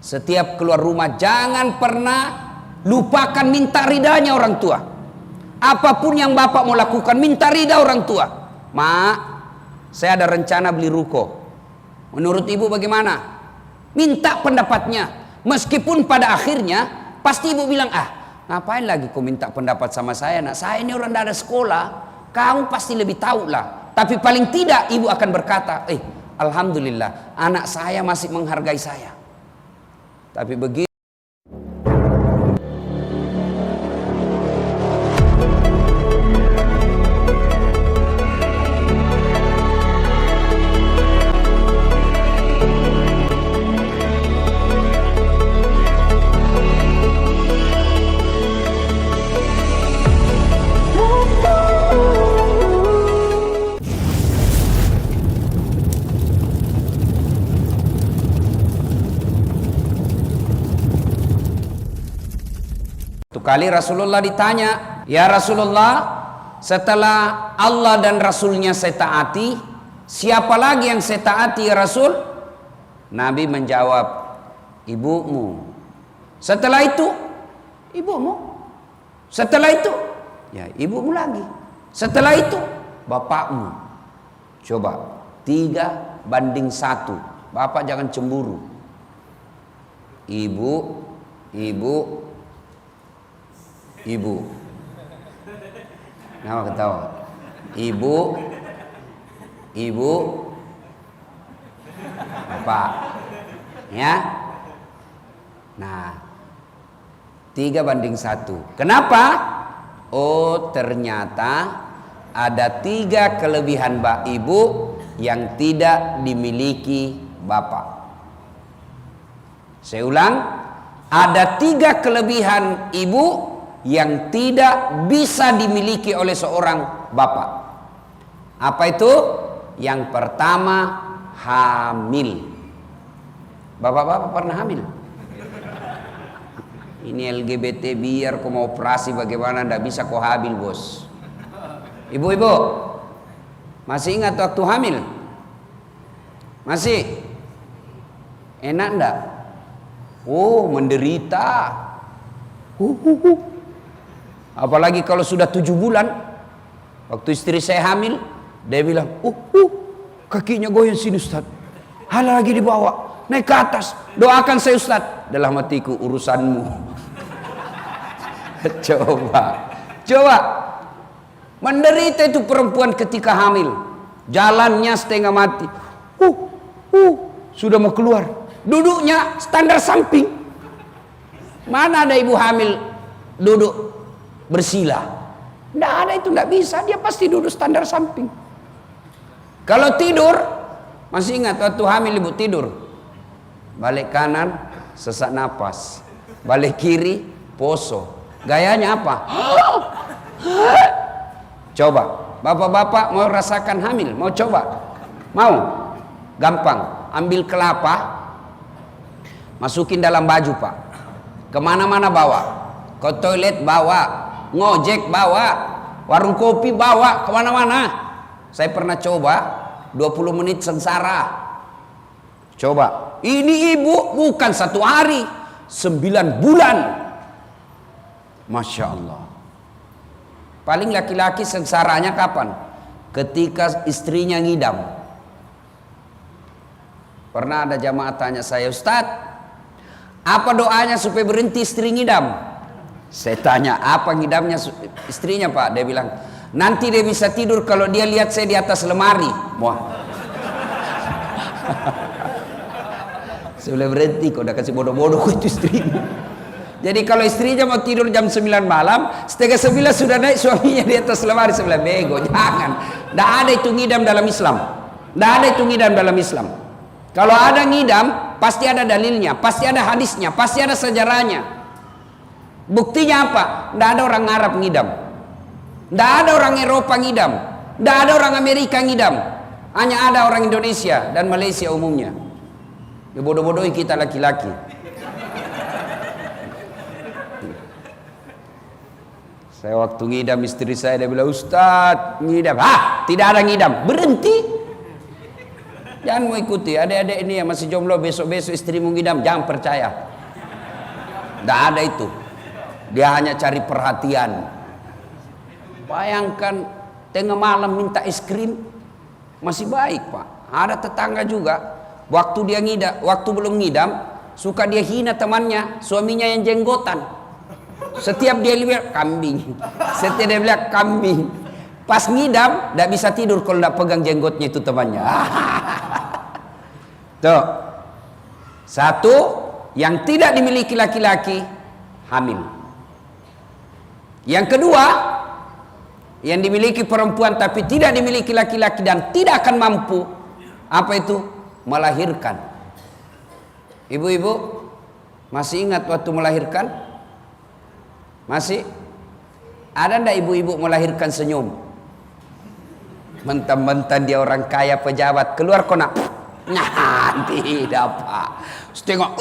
Setiap keluar rumah jangan pernah lupakan minta ridanya orang tua. Apapun yang bapak mau lakukan, minta ridha orang tua. Mak, saya ada rencana beli ruko. Menurut ibu bagaimana? Minta pendapatnya. Meskipun pada akhirnya pasti ibu bilang, ngapain lagi kau minta pendapat sama saya? Nak, saya ini orang tidak ada sekolah. Kamu pasti lebih tahu lah. Tapi paling tidak ibu akan berkata, alhamdulillah anak saya masih menghargai saya. Tapi begitu kali Rasulullah ditanya, ya Rasulullah, setelah Allah dan Rasulnya saya taati, siapa lagi yang saya taati ya Rasul? Nabi menjawab, ibumu. Setelah itu, ibumu. Setelah itu, ya ibumu lagi. Setelah itu, bapakmu. Coba 3-1. Bapak jangan cemburu. Ibu. Kenapa ketawa? Ibu, bapak, ya. Nah, 3-1. Kenapa? Oh, ternyata ada 3 kelebihan ibu yang tidak dimiliki bapak. Saya ulang, ada 3 kelebihan ibu yang tidak bisa dimiliki oleh seorang bapak. Apa itu? Yang pertama, hamil. Bapak-bapak pernah hamil? Ini LGBT biar kau mau operasi bagaimana, ndak bisa kau hamil bos. Ibu-ibu masih ingat waktu hamil? Masih? Enak ndak? Oh, menderita. Apalagi kalau sudah 7 bulan. Waktu istri saya hamil, dia bilang, kakinya goyang sini Ustaz. Halah lagi dibawa, naik ke atas. Doakan saya Ustaz. Dalam hatiku, urusanmu. Coba. Menderita itu perempuan ketika hamil. Jalannya setengah mati. Sudah mau keluar. Duduknya standar samping. Mana ada ibu hamil duduk bersila? Tidak ada, itu tidak bisa. Dia pasti duduk standar samping. Kalau tidur, masih ingat waktu hamil ibu tidur, balik kanan sesak napas, balik kiri poso. Gayanya apa? Coba, bapak-bapak mau rasakan hamil? Mau coba? Mau? Gampang. Ambil kelapa, masukin dalam baju pak. Kemana-mana bawa. Ke toilet bawa. Ngojek bawa, warung kopi bawa, kemana-mana. Saya pernah coba 20 menit sengsara. Coba, ini ibu bukan 1 hari, 9 bulan. Masya Allah. Paling laki-laki sengsaranya kapan? Ketika istrinya ngidam. Pernah ada jamaah tanya saya, Ustadz, apa doanya supaya berhenti istri ngidam? Saya tanya, apa ngidamnya istrinya pak? Dia bilang, nanti dia bisa tidur kalau dia lihat saya di atas lemari. Wah. Saya boleh berhenti, kok udah kasih bodoh-bodoh itu istrinya. Jadi kalau istrinya mau tidur jam 9 malam, setengah 9 sudah naik suaminya di atas lemari. Saya bilang, bego, jangan. Tidak ada itu ngidam dalam Islam. Tidak ada itu ngidam dalam Islam. Kalau ada ngidam, pasti ada dalilnya, pasti ada hadisnya, pasti ada sejarahnya. Buktinya apa? Tidak ada orang Arab ngidam, tidak ada orang Eropa ngidam, tidak ada orang Amerika ngidam. Hanya ada orang Indonesia dan Malaysia umumnya. Ya bodoh-bodohi kita laki-laki. Saya waktu ngidam istri saya, dia bilang, Ustadz ngidam. Tidak ada ngidam. Berhenti. Jangan mau ikuti. Adik-adik ini yang masih jomblo, besok-besok istrimu ngidam, jangan percaya. Tidak ada itu. Dia hanya cari perhatian. Bayangkan tengah malam minta es krim, masih baik Pak. Ada tetangga juga, waktu dia ngidam, waktu belum ngidam, suka dia hina temannya, suaminya yang jenggotan. Setiap dia lihat kambing, setiap dia bilang kambing. Pas ngidam, tidak bisa tidur kalau tidak pegang jenggotnya itu temannya. Tuh, satu yang tidak dimiliki laki-laki, hamil. Yang kedua, yang dimiliki perempuan tapi tidak dimiliki laki-laki dan tidak akan mampu, apa itu? Melahirkan. Ibu-ibu masih ingat waktu melahirkan? Masih? Ada ndak ibu-ibu melahirkan senyum? Mentang-mentang dia orang kaya pejabat, keluar kona. Nah, tidak Pak. Tengok.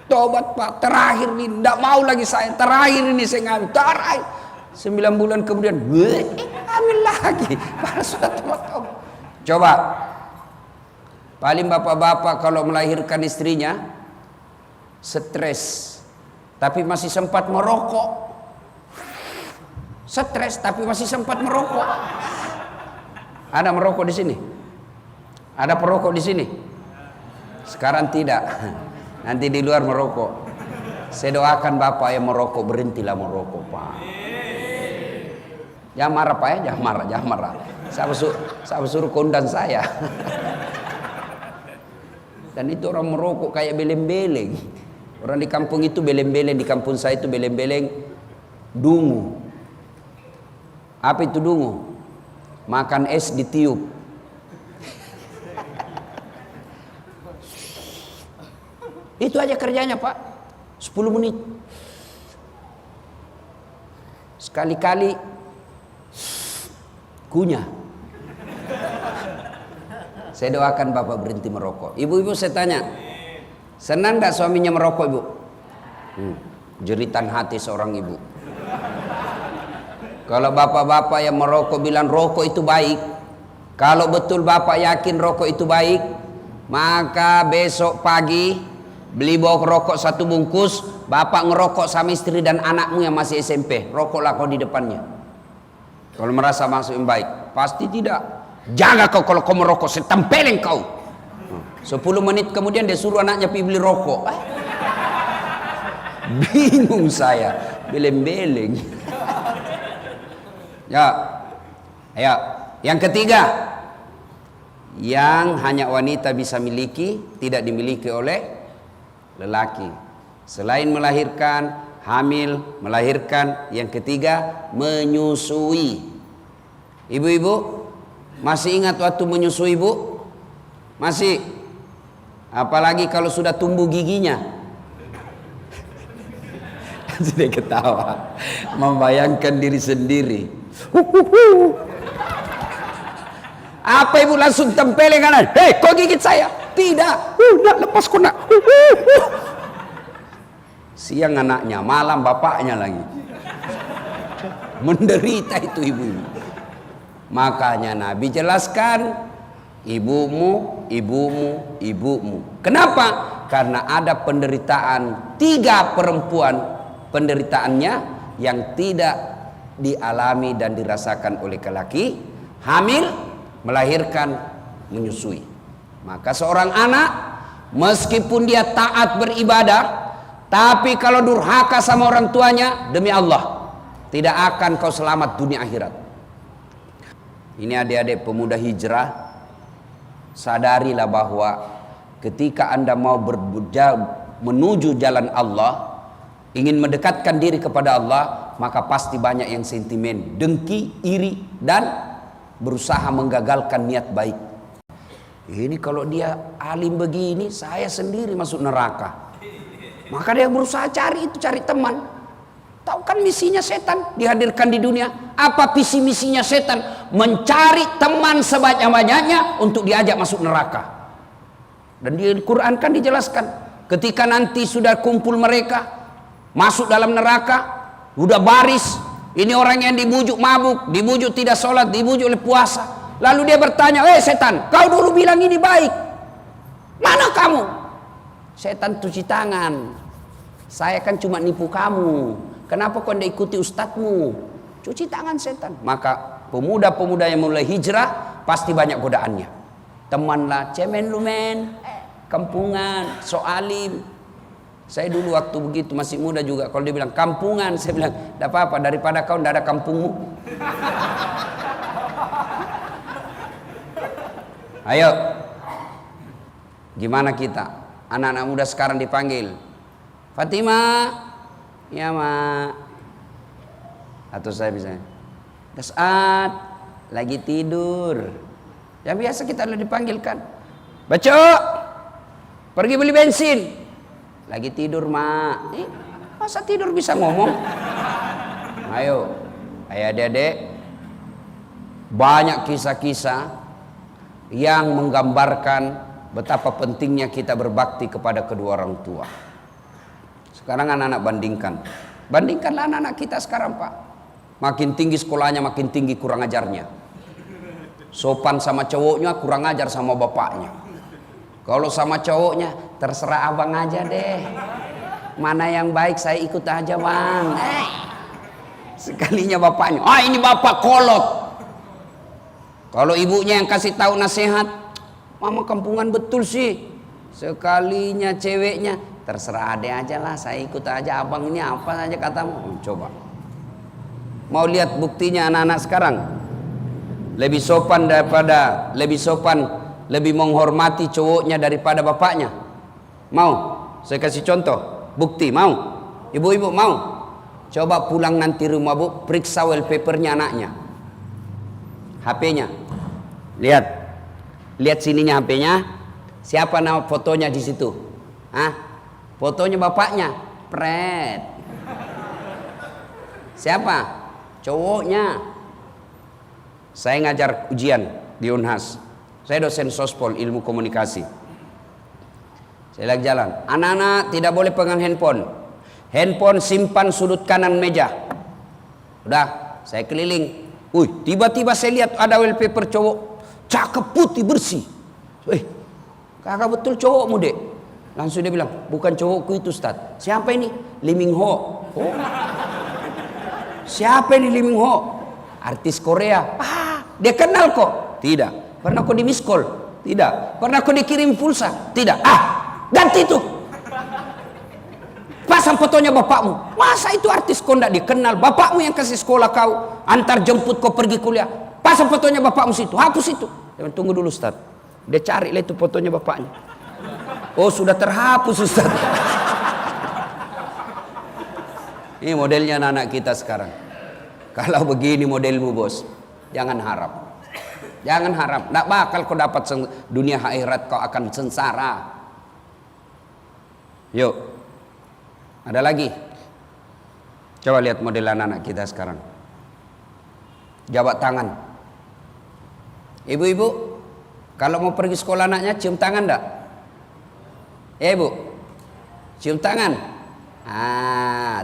Tobat Pak, terakhir nih, ndak mau lagi saya. Terakhir ini saya ngambil. Terakhir. 9 bulan kemudian, hamil lagi. Padahal sudah tobat. Coba. Paling bapak-bapak kalau melahirkan istrinya, stres, tapi masih sempat merokok. Stres, tapi masih sempat merokok. Ada merokok di sini? Ada perokok di sini? Sekarang tidak. Nanti di luar merokok. Saya doakan bapak yang merokok, berhentilah merokok Pak. Jangan marah Pak ya, jangan marah. Saya suruh kondan saya. Dan itu orang merokok kayak beleng-beleng. Orang di kampung itu beleng-beleng, di kampung saya itu beleng-beleng dungu. Apa itu dungu? Makan es ditiup. Itu aja kerjanya Pak. 10 menit. Sekali-kali kunyah. Saya doakan bapak berhenti merokok. Ibu-ibu saya tanya, senang gak suaminya merokok ibu? Jeritan hati seorang ibu. Kalau bapak-bapak yang merokok bilang rokok itu baik, kalau betul bapak yakin rokok itu baik, maka besok pagi beli bawa rokok 1 bungkus, bapak ngerokok sama istri dan anakmu yang masih SMP, rokoklah kau di depannya. Kalau merasa masuk yang baik, pasti tidak. Jaga kau kalau kau merokok, saya tempelin kau. 10 menit kemudian dia suruh anaknya pergi beli rokok. Bingung saya, beleng-beleng. Ya, ayo. Yang ketiga, yang hanya wanita bisa miliki, tidak dimiliki oleh lelaki. Selain melahirkan, hamil, melahirkan, yang ketiga menyusui. Ibu-ibu masih ingat waktu menyusui Bu? Masih? Apalagi kalau sudah tumbuh giginya. Sudah ketawa, membayangkan diri sendiri. Apa ibu langsung tempelin kanan? Hei, kau gigit saya? Tidak. Nak lepas kau nak. Siang anaknya, malam bapaknya lagi. Menderita itu ibu-ibu. Makanya Nabi jelaskan, ibumu, ibumu, ibumu. Kenapa? Karena ada penderitaan 3 perempuan, penderitaannya yang tidak dialami dan dirasakan oleh laki-laki, hamil, melahirkan, menyusui. Maka seorang anak meskipun dia taat beribadah, tapi kalau durhaka sama orang tuanya, demi Allah tidak akan kau selamat dunia akhirat. Ini adik-adik pemuda hijrah, sadarilah bahwa ketika Anda mau menuju jalan Allah, ingin mendekatkan diri kepada Allah, maka pasti banyak yang sentimen, dengki, iri, dan berusaha menggagalkan niat baik. Ini kalau dia alim begini, saya sendiri masuk neraka. Maka dia berusaha cari teman. Tahu kan misinya setan dihadirkan di dunia? Apa visi misinya setan? Mencari teman sebanyak-banyaknya untuk diajak masuk neraka. Dan di Quran kan dijelaskan, ketika nanti sudah kumpul mereka masuk dalam neraka, udah baris, Ini orang yang dibujuk mabuk, dibujuk tidak sholat, dibujuk oleh puasa. Lalu dia bertanya, setan, kau dulu bilang ini baik. Mana kamu? Setan cuci tangan. Saya kan cuma nipu kamu. Kenapa kau tidak ikuti ustadzmu? Cuci tangan setan. Maka pemuda-pemuda yang mulai hijrah pasti banyak godaannya. Temanlah, cemen lu men, kampungan, soalim. Saya dulu waktu begitu masih muda juga, kalau dia bilang kampungan, saya bilang tidak apa-apa, daripada kau tidak ada kampungmu. Ayo, gimana kita? Anak-anak muda sekarang dipanggil, Fatimah, ya ma. Atau saya bisa, Saat lagi tidur. Yang biasa kita udah dipanggilkan, Bacok, pergi beli bensin. Lagi tidur mak. Masa tidur bisa ngomong? Ayo adik-adik, banyak kisah-kisah yang menggambarkan betapa pentingnya kita berbakti kepada kedua orang tua. Sekarang anak-anak bandingkanlah anak-anak kita sekarang pak. Makin tinggi sekolahnya, makin tinggi kurang ajarnya. Sopan sama cowoknya, kurang ajar sama bapaknya. Kalau sama cowoknya, terserah abang aja deh. Mana yang baik saya ikut aja bang. Sekalinya bapaknya, ini bapak kolot. Kalau ibunya yang kasih tahu nasihat, mama kampungan betul sih. Sekalinya ceweknya, terserah adek aja lah, saya ikut aja abang ini apa saja katamu. Coba. Mau lihat buktinya anak-anak sekarang? Lebih sopan, lebih menghormati cowoknya daripada bapaknya. Mau? Saya kasih contoh, bukti, mau? Ibu-ibu mau? Coba pulang nanti rumah bu, periksa wallpapernya anaknya, HP-nya. Lihat sininya HP-nya. Siapa nama fotonya di situ? Fotonya bapaknya, pret. Siapa? Cowoknya. Saya ngajar ujian di Unhas. Saya dosen sospol ilmu komunikasi. Saya lagi jalan. Anak-anak tidak boleh pegang handphone. Handphone simpan sudut kanan meja. Udah, saya keliling. Tiba-tiba saya lihat ada wallpaper cowok. Cakep, putih, bersih. Kakak betul cowokmu dek. Langsung dia bilang, bukan cowokku itu Ustaz. Siapa ini? Lee Min Ho. Siapa ini Lee Min Ho? Artis Korea. Dia kenal kok? Tidak. Pernah kau di miss call? Tidak. Pernah kau dikirim pulsa? Tidak. Ganti itu. Pasang fotonya bapakmu. Masa itu artis kau tidak dikenal? Bapakmu yang kasih sekolah kau, antar jemput kau pergi kuliah. Pasang fotonya bapakmu situ. Hapus itu. Tunggu dulu Ustaz. Dia cari lah itu fotonya bapaknya. Sudah terhapus Ustaz. Ini modelnya anak-anak kita sekarang. Kalau begini modelmu bos, jangan harap. Jangan harap, tidak bakal kau dapat dunia akhirat, kau akan sengsara. Yuk, ada lagi. Coba lihat model anak-anak kita sekarang. Jabat tangan. Ibu-ibu, kalau mau pergi sekolah anaknya cium tangan enggak? Ya ibu, cium tangan.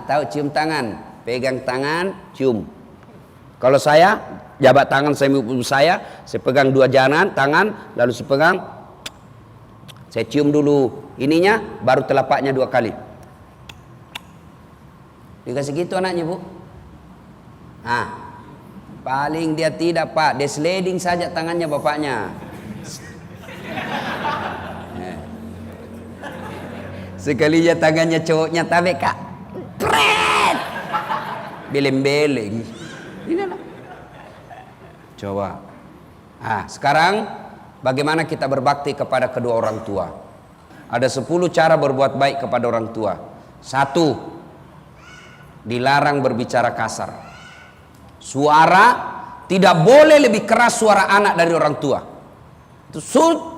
Tahu cium tangan? Pegang tangan, cium. Kalau saya jabat tangan saya pegang dua tangan, lalu saya pegang, saya cium dulu ininya, baru telapaknya 2 kali. Dikasih gitu anaknya bu. Paling dia tidak pak, dia sliding saja tangannya bapaknya. Sekalinya tangannya cowoknya tabek kak, pret, beleng-beleng. Ini lah. Coba. Sekarang bagaimana kita berbakti kepada kedua orang tua? Ada 10 cara berbuat baik kepada orang tua. 1, dilarang berbicara kasar. Suara tidak boleh lebih keras suara anak dari orang tua. Itu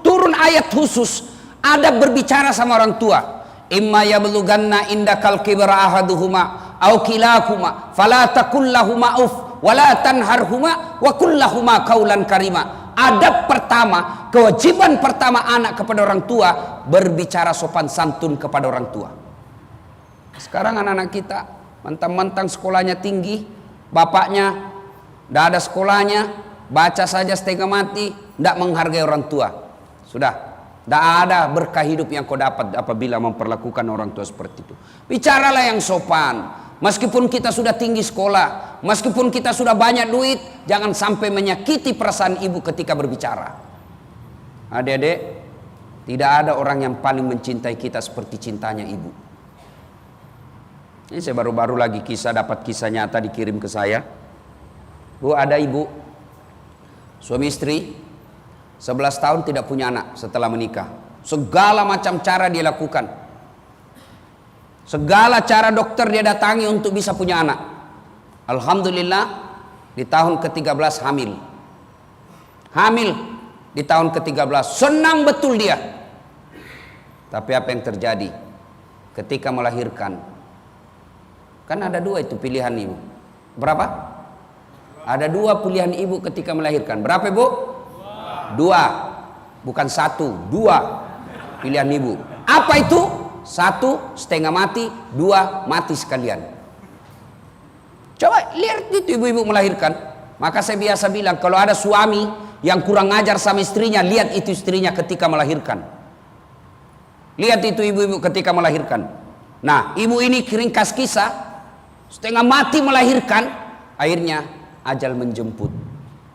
turun ayat khusus adab berbicara sama orang tua. Imma yablughanna indakal kibra ahaduhuma aw kilahuma fala taqul lahumā uff wala tanharhuma wa kullahuma qaulan karima. Adab pertama, kewajiban pertama anak kepada orang tua, berbicara sopan santun kepada orang tua. Sekarang anak-anak kita mentang-mentang sekolahnya tinggi, bapaknya tidak ada sekolahnya, baca saja setengah mati, tidak menghargai orang tua. Sudah, tidak ada berkah hidup yang kau dapat apabila memperlakukan orang tua seperti itu. Bicaralah yang sopan. Meskipun kita sudah tinggi sekolah, meskipun kita sudah banyak duit, jangan sampai menyakiti perasaan ibu ketika berbicara. Adik-adik, tidak ada orang yang paling mencintai kita seperti cintanya ibu. Ini saya baru-baru lagi dapat kisah nyata dikirim ke saya. Bu, ada ibu, suami istri, 11 tahun tidak punya anak setelah menikah. Segala macam cara dia lakukan. Segala cara dokter dia datangi untuk bisa punya anak. Alhamdulillah, di tahun ke-13 hamil. Hamil di tahun ke-13. Senang betul dia. Tapi apa yang terjadi? Ketika melahirkan. Kan ada dua itu pilihan ibu. Berapa? Ada dua pilihan ibu ketika melahirkan. Berapa ibu? Dua. Bukan satu, dua pilihan ibu. Apa itu? Satu, setengah mati. Dua, mati sekalian. Coba lihat itu ibu-ibu melahirkan. Maka saya biasa bilang, kalau ada suami yang kurang ajar sama istrinya, lihat itu istrinya ketika melahirkan. Lihat itu ibu-ibu ketika melahirkan. Nah, ibu ini ringkas kisah, setengah mati melahirkan, akhirnya ajal menjemput,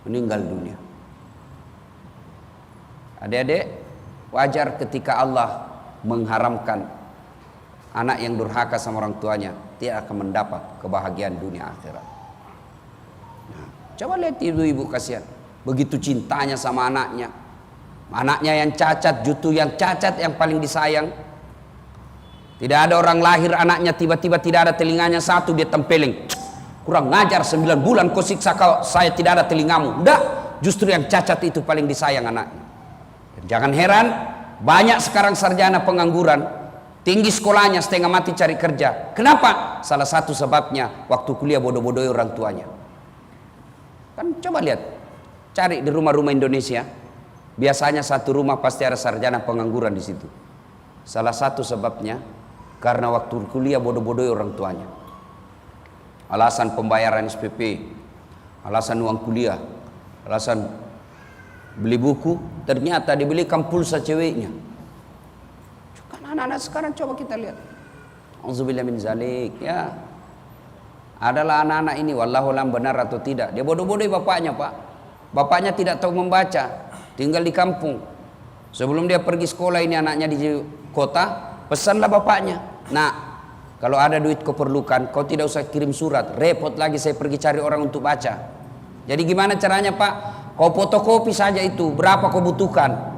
meninggal dunia. Adik-adik, wajar ketika Allah mengharamkan anak yang durhaka sama orang tuanya tidak akan mendapat kebahagiaan dunia akhirat. Nah, coba lihat ibu-ibu kasihan, begitu cintanya sama anaknya. Anaknya yang cacat, jutu yang cacat yang paling disayang. Tidak ada orang lahir anaknya tiba-tiba tidak ada telinganya satu, dia tempeleng. Kurang ngajar, 9 bulan kau siksa kau, saya tidak ada telingamu. Enggak, justru yang cacat itu paling disayang anaknya. Jangan heran, banyak sekarang sarjana pengangguran. Tinggi sekolahnya, setengah mati cari kerja. Kenapa? Salah satu sebabnya waktu kuliah bodoh-bodohi orang tuanya. Kan coba lihat, cari di rumah-rumah Indonesia. Biasanya satu rumah pasti ada sarjana pengangguran di situ. Salah satu sebabnya karena waktu kuliah bodoh-bodohi orang tuanya. Alasan pembayaran SPP, alasan uang kuliah, alasan beli buku, ternyata dibelikan pulsa ceweknya. Anak-anak sekarang coba kita lihat. Auzubillah min zalik, ya. Adalah anak-anak ini wallahu alam benar atau tidak. Dia bodoh-bodohi bapaknya, Pak. Bapaknya tidak tahu membaca, tinggal di kampung. Sebelum dia pergi sekolah ini anaknya di kota, pesanlah bapaknya. Nah, kalau ada duit kau perlukan, kau tidak usah kirim surat. Repot lagi saya pergi cari orang untuk baca. Jadi gimana caranya, Pak? Kau fotokopi saja itu, berapa kau butuhkan.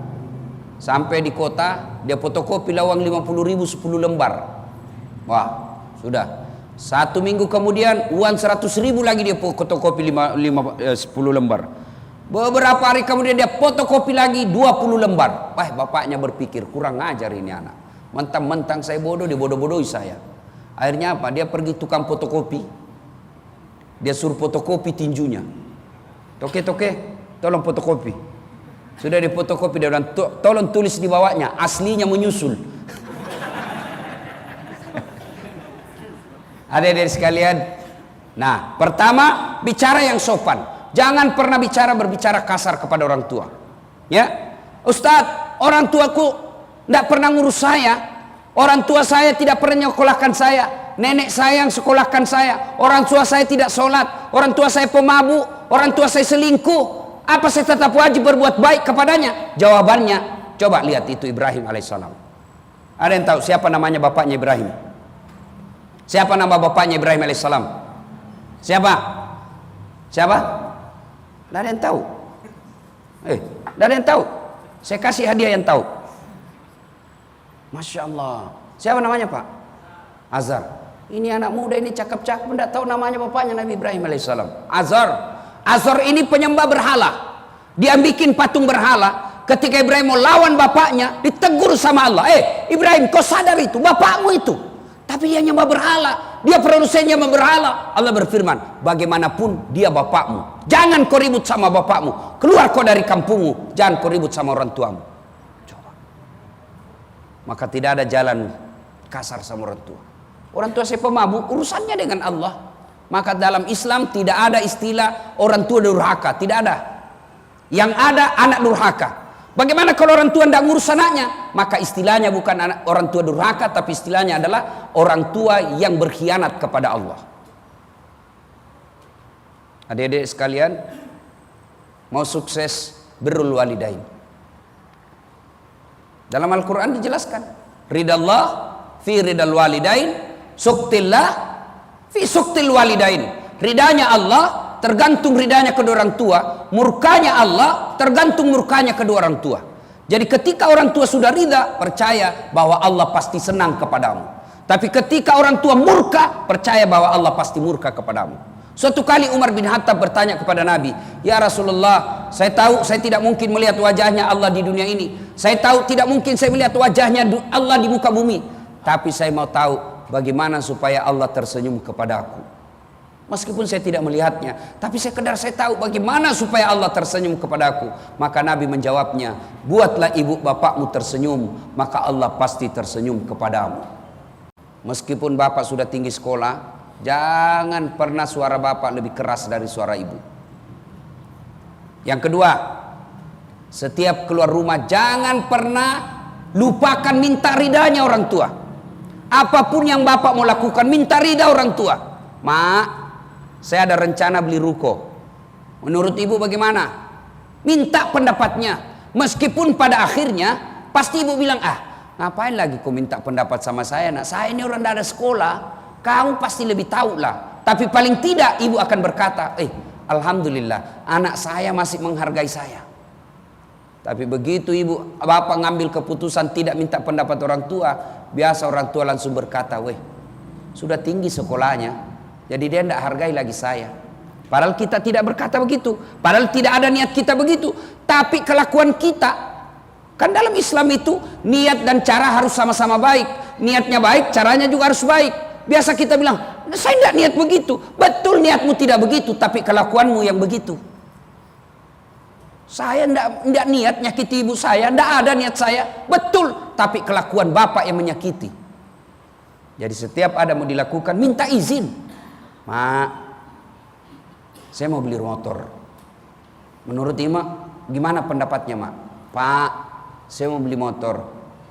Sampai di kota, dia fotokopi lawang 50.000 10 lembar. Wah, sudah. 1 minggu kemudian uang 100.000 lagi dia fotokopi 10 lembar. Beberapa hari kemudian dia fotokopi lagi 20 lembar. Wah, bapaknya berpikir kurang ajar ini anak. Mentang-mentang saya bodoh, dia bodoh-bodohi saya. Akhirnya apa? Dia pergi tukang fotokopi. Dia suruh fotokopi tinjunya. Toke-toke, tolong fotokopi. Sudah difotokopi, dia bilang, tolong tulis di bawahnya, aslinya menyusul. Adik-adik sekalian. Nah, pertama, bicara yang sopan. Jangan pernah berbicara kasar kepada orang tua. Ya, Ustadz, orang tuaku tidak pernah ngurus saya. Orang tua saya tidak pernah nyekolahkan saya. Nenek saya yang sekolahkan saya. Orang tua saya tidak sholat. Orang tua saya pemabuk. Orang tua saya selingkuh. Apa saya tetap wajib berbuat baik kepadanya? Jawabannya, coba lihat itu Ibrahim alaihissalam. Ada yang tahu siapa namanya bapaknya Ibrahim? Siapa nama bapaknya Ibrahim alaihissalam? Siapa? Siapa? Tidak ada yang tahu. Tidak ada yang tahu. Saya kasih hadiah yang tahu. Masya Allah. Siapa namanya, Pak? Azar. Ini anak muda ini cakep-cakep, tidak tahu namanya bapaknya Nabi Ibrahim alaihissalam. Azar ini penyembah berhala. Dia bikin patung berhala. Ketika Ibrahim mau lawan bapaknya, ditegur sama Allah. Ibrahim, kau sadar itu, bapakmu itu. Tapi dia nyembah berhala. Dia produsen nyembah berhala. Allah berfirman, bagaimanapun dia bapakmu. Jangan kau ribut sama bapakmu. Keluar kau dari kampungmu. Jangan kau ribut sama orang tuamu. Coba. Maka tidak ada jalan kasar sama orang tua. Orang tua saya pemabuk, urusannya dengan Allah. Maka dalam Islam tidak ada istilah orang tua durhaka, tidak ada. Yang ada anak durhaka. Bagaimana kalau orang tua tidak ngurus anaknya? Maka istilahnya bukan orang tua durhaka, tapi istilahnya adalah orang tua yang berkhianat kepada Allah. Adik-adik sekalian, mau sukses birrul walidain. Dalam Al-Quran dijelaskan, ridallah fi ridal walidain, suktillah fi suktil walidain. Ridanya Allah tergantung ridanya kedua orang tua, murkanya Allah tergantung murkanya kedua orang tua. Jadi ketika orang tua sudah ridha, percaya bahwa Allah pasti senang kepadamu. Tapi ketika orang tua murka, percaya bahwa Allah pasti murka kepadamu. Suatu kali Umar bin Khattab bertanya kepada Nabi, "Ya Rasulullah, saya tahu saya tidak mungkin melihat wajahnya Allah di dunia ini. Saya tahu tidak mungkin saya melihat wajahnya Allah di muka bumi. Tapi saya mau tahu bagaimana supaya Allah tersenyum kepada aku. Meskipun saya tidak melihatnya, tapi saya tahu bagaimana supaya Allah tersenyum kepada aku." Maka Nabi menjawabnya, "Buatlah ibu bapakmu tersenyum, maka Allah pasti tersenyum kepadamu." Meskipun bapak sudah tinggi sekolah, jangan pernah suara bapak lebih keras dari suara ibu. Yang kedua, setiap keluar rumah jangan pernah lupakan minta ridanya orang tua. Apapun yang bapak mau lakukan, minta ridha orang tua. "Mak, saya ada rencana beli ruko. Menurut ibu bagaimana?" Minta pendapatnya. Meskipun pada akhirnya pasti ibu bilang, "Ngapain lagi kau minta pendapat sama saya, nak? Saya ini orang tidak ada sekolah. Kamu pasti lebih tahu lah." Tapi paling tidak ibu akan berkata, "Alhamdulillah, anak saya masih menghargai saya." Tapi begitu ibu bapak ngambil keputusan tidak minta pendapat orang tua, biasa orang tua langsung berkata, "Sudah tinggi sekolahnya, jadi dia tidak hargai lagi saya." Padahal kita tidak berkata begitu, padahal tidak ada niat kita begitu. Tapi kelakuan kita, kan dalam Islam itu niat dan cara harus sama-sama baik. Niatnya baik, caranya juga harus baik. Biasa kita bilang, "Saya tidak niat begitu." Betul niatmu tidak begitu, tapi kelakuanmu yang begitu. "Saya tidak niat nyakiti ibu saya, tidak ada niat saya." Betul, tapi kelakuan bapak yang menyakiti. Jadi setiap ada mau dilakukan, minta izin. "Mak, saya mau beli motor. Menurut Ima, gimana pendapatnya, Mak?" "Pak, saya mau beli motor.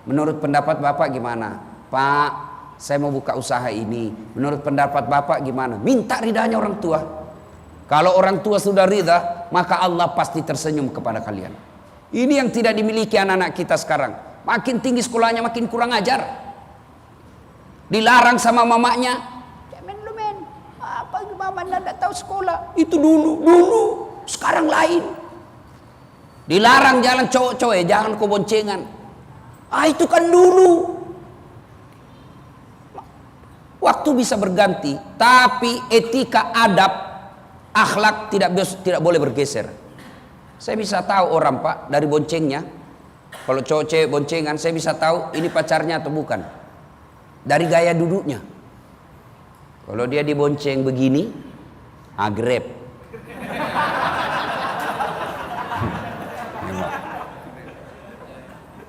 Menurut pendapat bapak gimana?" "Pak, saya mau buka usaha ini. Menurut pendapat bapak gimana?" Minta ridhanya orang tua. Kalau orang tua sudah ridha, maka Allah pasti tersenyum kepada kalian. Ini yang tidak dimiliki anak-anak kita sekarang. Makin tinggi sekolahnya makin kurang ajar. Dilarang sama mamanya, "Men, apa mama tidak tahu sekolah." Itu dulu. Sekarang lain. Dilarang jalan cowok-cowok, jangan kau boncengan. Itu kan dulu. Waktu bisa berganti, tapi etika, adab, akhlak tidak boleh bergeser. Saya bisa tahu orang, Pak, dari boncengnya. Kalau cowok cewek boncengan, saya bisa tahu ini pacarnya atau bukan dari gaya duduknya. Kalau dia dibonceng begini, grab.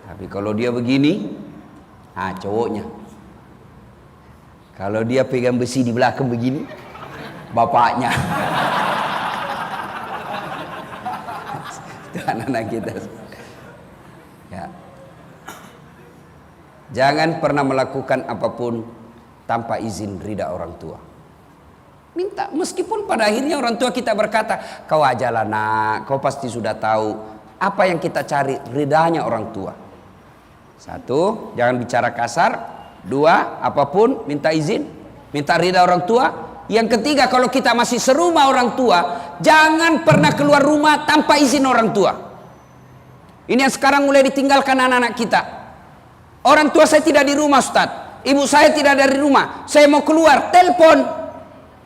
Tapi kalau dia begini, cowoknya. Kalau dia pegang besi di belakang begini, bapaknya. Itu anak-anak kita. Ya. Jangan pernah melakukan apapun tanpa izin ridha orang tua. Minta, meskipun pada akhirnya orang tua kita berkata, "Kau ajalah nak, kau pasti sudah tahu." Apa yang kita cari? Ridhanya orang tua. Satu, jangan bicara kasar. Dua, apapun minta izin, minta ridha orang tua. Yang ketiga, kalau kita masih serumah orang tua, jangan pernah keluar rumah tanpa izin orang tua. Ini yang sekarang mulai ditinggalkan anak-anak kita. Orang tua saya tidak di rumah, Ustaz. Ibu saya tidak dari rumah. Saya mau keluar, telepon.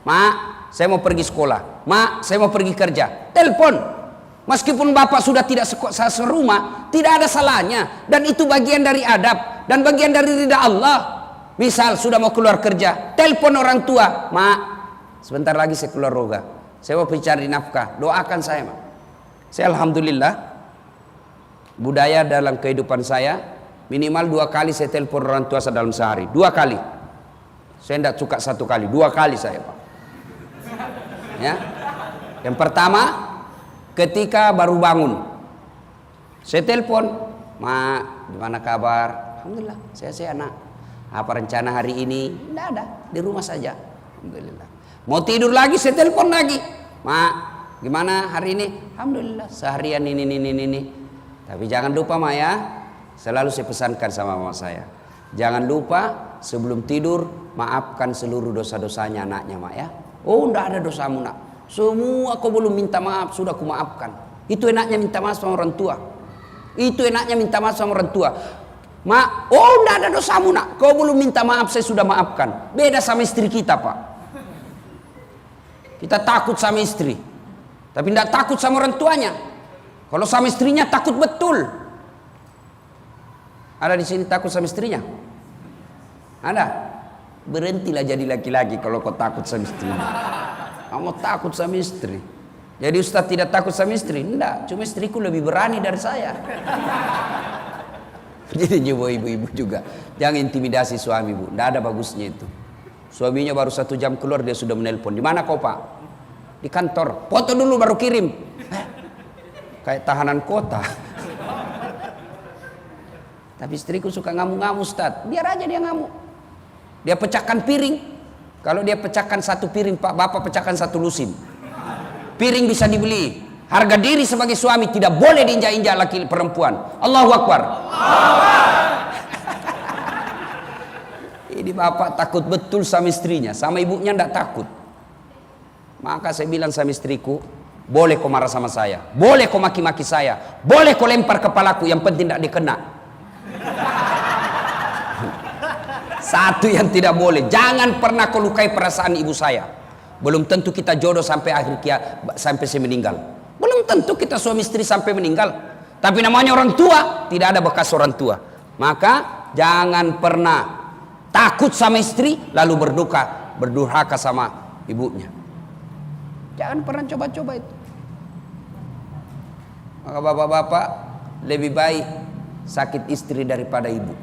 "Mak, saya mau pergi sekolah. Mak, saya mau pergi kerja." Telepon. Meskipun bapak sudah tidak serumah, tidak ada salahnya. Dan itu bagian dari adab dan bagian dari ridha Allah. Misal sudah mau keluar kerja, telepon orang tua, "Mak, sebentar lagi saya keluar roga. Saya mau cari nafkah. Doakan saya, Mak." Saya alhamdulillah, budaya dalam kehidupan saya, minimal 2 kali saya telepon orang tua saya dalam sehari. 2 kali. Saya tidak suka 1 kali, 2 kali saya, Pak. Ya. Yang pertama, ketika baru bangun, saya telepon, "Mak, gimana kabar?" "Alhamdulillah, sehat-sehat nak." "Apa rencana hari ini?" "Tidak ada, di rumah saja." "Alhamdulillah." Mau tidur lagi, saya telepon lagi, "Mak, gimana hari ini?" "Alhamdulillah, seharian ini. Tapi jangan lupa Mak ya, selalu saya pesankan sama mama saya, jangan lupa sebelum tidur maafkan seluruh dosa-dosanya anaknya Mak ya." "Oh, enggak ada dosamu nak. Semua kau belum minta maaf, sudah aku maafkan." Itu enaknya minta maaf sama orang tua. Itu enaknya minta maaf sama orang tua. "Mak, oh enggak ada dosamu nak. Kau belum minta maaf, saya sudah maafkan." Beda sama istri kita Pak. Kita takut sama istri, tapi tidak takut sama orang tuanya. Kalau sama istrinya takut betul. Ada di sini takut sama istrinya? Ada? Berhentilah jadi laki-laki kalau kau takut sama istrinya. Kamu takut sama istri. Jadi Ustaz tidak takut sama istri? Enggak, cuma istriku lebih berani dari saya. Jadi ibu-ibu juga jangan intimidasi suami Bu, enggak ada bagusnya itu. Suaminya baru 1 jam keluar dia sudah menelpon. "Di mana kau Pak?" "Di kantor." "Foto dulu baru kirim." Kayak tahanan kota. Tapi istriku suka ngamuk-ngamuk Ustaz. Biar aja dia ngamuk. Dia pecahkan piring. Kalau dia pecahkan 1 piring Pak, bapak pecahkan 1 lusin. Piring bisa dibeli. Harga diri sebagai suami tidak boleh diinjak-injak laki perempuan. Allahu Akbar. Ini bapak takut betul sama istrinya, sama ibunya tidak takut. Maka saya bilang sama istriku, boleh kau marah sama saya, boleh kau maki-maki saya, boleh kau lempar kepalaku, yang penting tidak dikena. Satu yang tidak boleh, jangan pernah kau lukai perasaan ibu saya. Belum tentu kita jodoh sampai sampai saya meninggal. Belum tentu kita suami istri sampai meninggal. Tapi namanya orang tua, tidak ada bekas orang tua. Maka jangan pernah takut sama istri lalu berdurhaka sama ibunya. Jangan pernah coba-coba itu. Maka bapak-bapak, lebih baik sakit istri daripada ibu.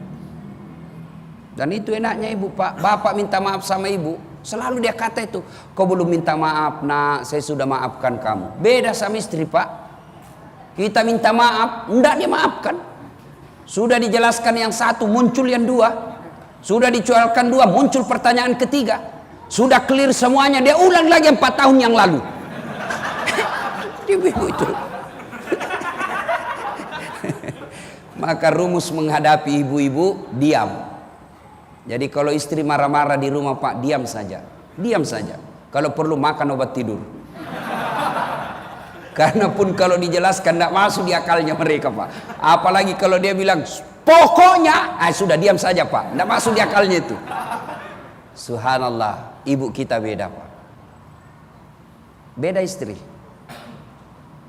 Dan itu enaknya ibu Pak. Bapak minta maaf sama ibu, selalu dia kata itu, "Kau belum minta maaf nak, saya sudah maafkan kamu." Beda sama istri Pak. Kita minta maaf, enggak dia maafkan. Sudah dijelaskan yang satu, muncul yang dua. Sudah dicualkan 2, muncul pertanyaan ketiga. Sudah clear semuanya, dia ulang lagi 4 tahun yang lalu. Ibu itu. Maka rumus menghadapi ibu-ibu, diam. Jadi kalau istri marah-marah di rumah Pak, diam saja. Diam saja. Kalau perlu makan obat tidur. Karena pun kalau dijelaskan tidak masuk di akalnya mereka Pak. Apalagi kalau dia bilang pokoknya, sudah diam saja Pak. Tidak masuk di akalnya itu. Subhanallah, ibu kita beda Pak. Beda istri.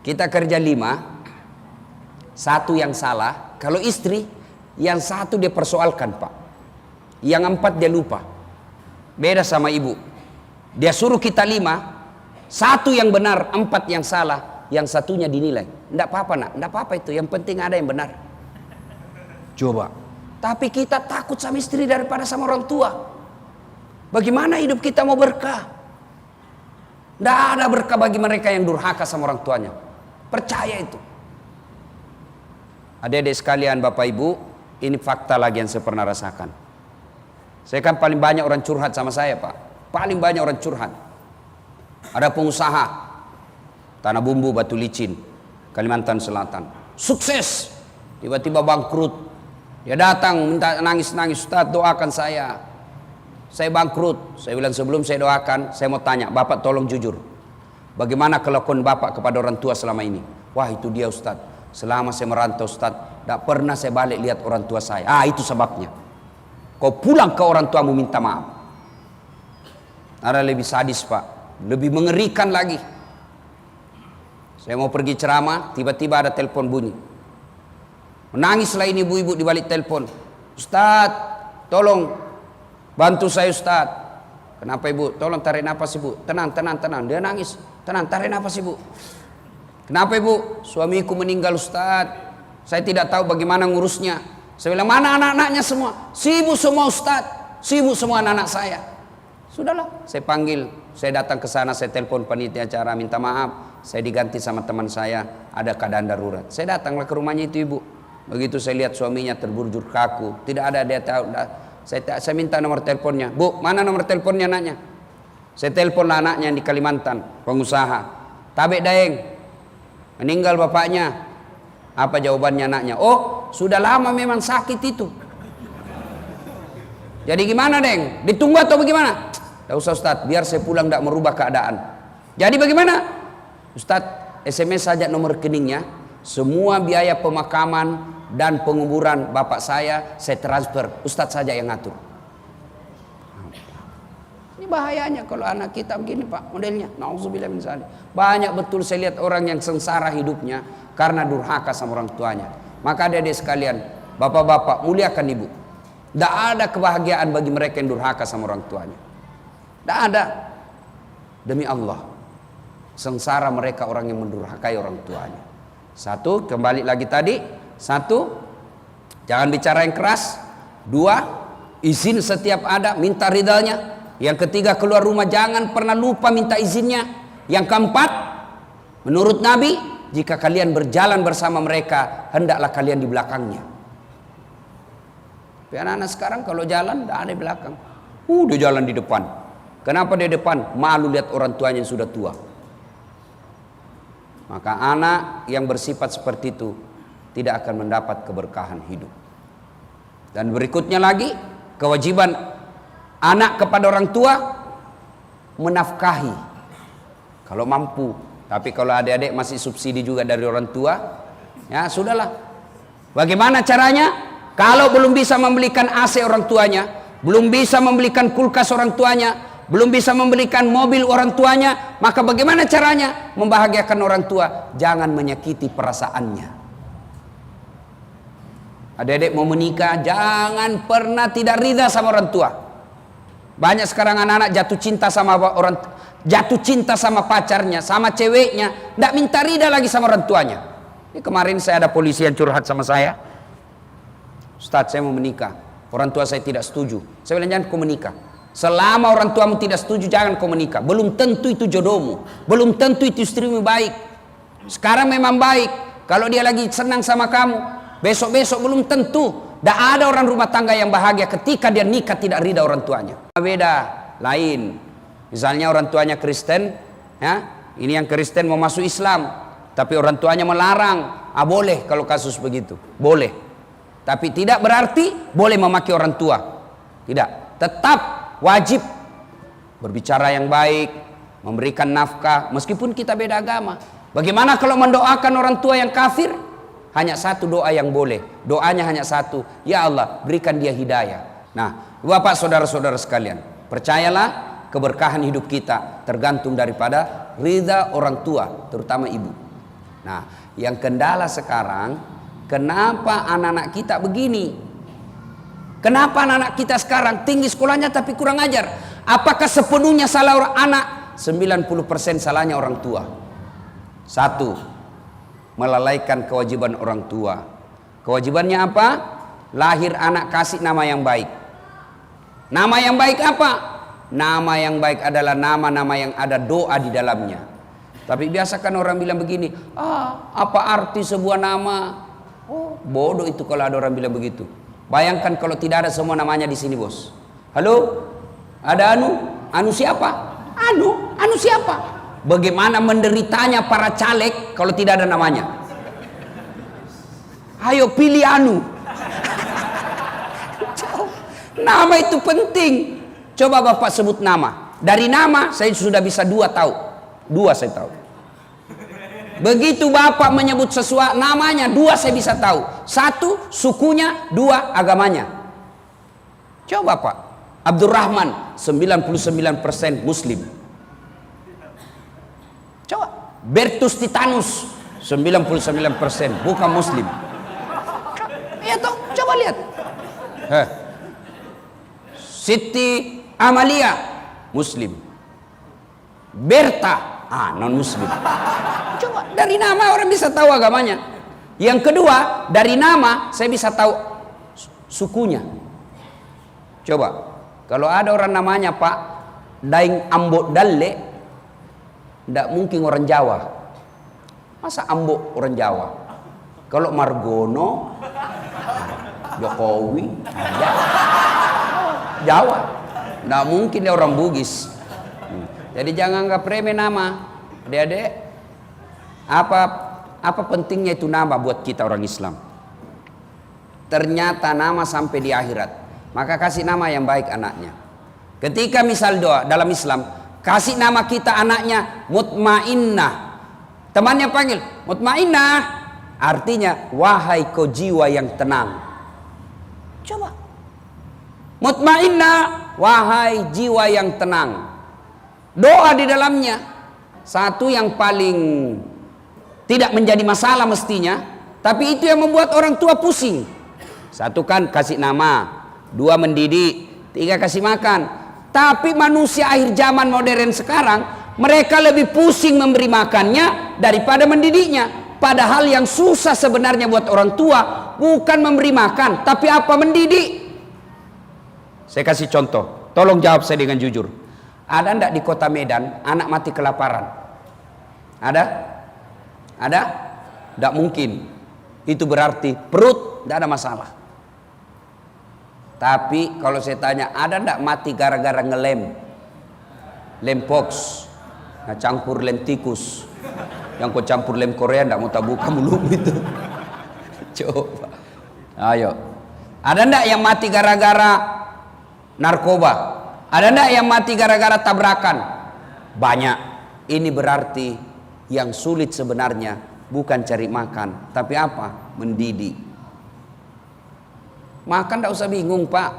Kita kerja 5, 1 yang salah. Kalau istri, yang 1 dia persoalkan Pak. Yang 4 dia lupa. Beda sama ibu. Dia suruh kita 5, 1 yang benar, 4 yang salah, yang 1-nya dinilai. Tidak apa-apa nak, tidak apa-apa itu. Yang penting ada yang benar. Coba. Tapi kita takut sama istri daripada sama orang tua. Bagaimana hidup kita mau berkah? Tidak ada berkah bagi mereka yang durhaka sama orang tuanya. Percaya itu. Adik-adik sekalian, Bapak Ibu, ini fakta lagi yang saya pernah rasakan. Saya kan paling banyak orang curhat sama saya Pak. Paling banyak orang curhat. Ada pengusaha tanah bumbu Batu Licin, Kalimantan Selatan, sukses, tiba-tiba bangkrut. Dia datang minta nangis-nangis, "Ustaz doakan saya bangkrut." Saya bilang sebelum saya doakan, saya mau tanya, Bapak tolong jujur, bagaimana kelakuan Bapak kepada orang tua selama ini? "Wah itu dia Ustaz, selama saya merantau Ustaz, tidak pernah saya balik lihat orang tua saya." Itu sebabnya. Kau pulang ke orang tuamu minta maaf. Ada lebih sadis Pak, lebih mengerikan lagi. Saya mau pergi ceramah, tiba-tiba ada telepon bunyi. Menangislah ini ibu-ibu di balik telepon. "Ustaz, tolong bantu saya Ustaz." "Kenapa ibu?" "Tolong tarik nafas ibu." Tenang. Dia nangis. "Tenang, tarik nafas ibu." "Kenapa ibu?" "Suamiku meninggal Ustaz. Saya tidak tahu bagaimana ngurusnya." Saya bilang, "Mana anak-anaknya semua?" "Sibuk semua Ustaz. Sibuk semua anak-anak saya." Sudahlah, saya panggil saya datang ke sana, saya telepon panitia acara, minta maaf, saya diganti sama teman saya, ada keadaan darurat. Saya datanglah ke rumahnya itu ibu. Begitu saya lihat suaminya terbujur kaku, tidak ada dia tahu. Saya minta nomor teleponnya. Bu, mana nomor teleponnya anaknya? Saya telepon anaknya di Kalimantan, pengusaha. Tabe Daeng, meninggal bapaknya. Apa jawabannya anaknya? Oh, sudah lama memang sakit itu. Jadi gimana Deng? Ditunggu atau bagaimana? Tidak usah Ustaz, biar saya pulang tidak merubah keadaan. Jadi bagaimana? Ustaz, SMS saja nomor rekeningnya. Semua biaya pemakaman dan penguburan bapak saya transfer. Ustaz saja yang ngatur. Ini bahayanya kalau anak kita begini Pak modelnya. Nauzubillah min dzalik. Banyak betul saya lihat orang yang sengsara hidupnya karena durhaka sama orang tuanya. Maka adik-adik sekalian, bapak-bapak muliakan ibu. Tidak ada kebahagiaan bagi mereka yang durhaka sama orang tuanya. Tidak ada. Demi Allah, sengsara mereka orang yang mendurhakai orang tuanya. Satu, kembali lagi tadi. Satu, jangan bicara yang keras. Dua, izin setiap ada, minta ridalnya. Yang ketiga, keluar rumah jangan pernah lupa minta izinnya. Yang keempat, menurut Nabi, jika kalian berjalan bersama mereka, hendaklah kalian di belakangnya. Tapi anak-anak sekarang kalau jalan, tidak ada di belakang. Dia jalan di depan. Kenapa di depan? Malu lihat orang tuanya yang sudah tua. Maka anak yang bersifat seperti itu tidak akan mendapat keberkahan hidup. Dan berikutnya lagi, kewajiban anak kepada orang tua menafkahi kalau mampu. Tapi kalau adik-adik masih subsidi juga dari orang tua, ya sudahlah. Bagaimana caranya? Kalau belum bisa membelikan AC orang tuanya, belum bisa membelikan kulkas orang tuanya, belum bisa membelikan mobil orang tuanya, maka bagaimana caranya membahagiakan orang tua? Jangan menyakiti perasaannya. Adik-adik mau menikah, jangan pernah tidak ridha sama orang tua. Banyak sekarang anak-anak jatuh cinta sama pacarnya, sama ceweknya, tidak minta ridha lagi sama orang tuanya. Ini kemarin saya ada polisi yang curhat sama saya. Ustaz, saya mau menikah, orang tua saya tidak setuju. Saya bilang jangan kau menikah. Selama orang tuamu tidak setuju, jangan kau menikah. Belum tentu itu jodohmu, belum tentu itu istrimu baik. Sekarang memang baik, kalau dia lagi senang sama kamu, besok-besok belum tentu. Tidak ada orang rumah tangga yang bahagia ketika dia nikah tidak ridha orang tuanya. Beda, lain. Misalnya orang tuanya Kristen, ya, ini yang Kristen mau masuk Islam, tapi orang tuanya melarang. Boleh kalau kasus begitu, boleh. Tapi tidak berarti boleh memaki orang tua. Tidak, tetap wajib berbicara yang baik, memberikan nafkah, meskipun kita beda agama. Bagaimana kalau mendoakan orang tua yang kafir? Hanya satu doa yang boleh. Doanya hanya satu. Ya Allah, berikan dia hidayah. Nah, Bapak saudara-saudara sekalian, percayalah keberkahan hidup kita tergantung daripada ridha orang tua, terutama ibu. Nah, yang kendala sekarang, kenapa anak-anak kita begini? Kenapa anak-anak kita sekarang tinggi sekolahnya tapi kurang ajar? Apakah sepenuhnya salah orang anak? 90% salahnya orang tua. Satu, melalaikan kewajiban orang tua. Kewajibannya apa? Lahir anak kasih nama yang baik. Nama yang baik apa? Nama yang baik adalah nama-nama yang ada doa di dalamnya. Tapi biasa kan orang bilang begini, apa arti sebuah nama? Oh, bodoh itu kalau ada orang bilang begitu. Bayangkan kalau tidak ada semua namanya di sini, bos. Halo? Ada Anu siapa? Anu siapa? Bagaimana menderitanya para caleg kalau tidak ada namanya? Ayo pilih Anu. Nama itu penting. Coba Bapak sebut nama. Dari nama saya sudah bisa dua saya tahu. Begitu Bapak menyebut sesuatu namanya, dua saya bisa tahu. Satu sukunya, dua agamanya. Coba Pak. Abdurrahman 99% Muslim. Coba Bertus Titanus 99% bukan Muslim. Iya toh, coba lihat. Siti Amalia Muslim. Berta non Muslim. Coba dari nama orang bisa tahu agamanya. Yang kedua, dari nama saya bisa tahu sukunya. Coba kalau ada orang namanya Pak Daing Ambo Dalle, tidak mungkin orang Jawa. Masa Ambo orang Jawa? Kalau Margono, Jokowi, Jawa. Tidak mungkin dia orang Bugis. Jadi jangan anggap remeh nama, adik-adik. Apa pentingnya itu nama buat kita orang Islam? Ternyata nama sampai di akhirat. Maka kasih nama yang baik anaknya. Ketika misal doa dalam Islam, kasih nama kita anaknya Mutmainnah. Temannya panggil Mutmainnah, artinya wahai kau jiwa yang tenang. Coba. Mutmainnah, wahai jiwa yang tenang. Doa di dalamnya satu yang paling tidak menjadi masalah mestinya, tapi itu yang membuat orang tua pusing. Satu kan kasih nama, dua mendidik, tiga kasih makan. Tapi manusia akhir zaman modern sekarang, mereka lebih pusing memberi makannya daripada mendidiknya. Padahal yang susah sebenarnya buat orang tua bukan memberi makan, tapi apa? Mendidik. Saya kasih contoh, tolong jawab saya dengan jujur. Ada enggak di kota Medan anak mati kelaparan? Ada? Ada? Tidak mungkin. Itu berarti perut tidak ada masalah. Tapi kalau saya tanya, ada enggak mati gara-gara ngelem? Lem pox, nah, campur lem tikus. Yang kau campur lem Korea enggak mau tabuka mulut itu. Coba. Ayo. Ada enggak yang mati gara-gara narkoba? Ada enggak yang mati gara-gara tabrakan? Banyak. Ini berarti yang sulit sebenarnya bukan cari makan, tapi apa? Mendidik. Makan tidak usah bingung, Pak.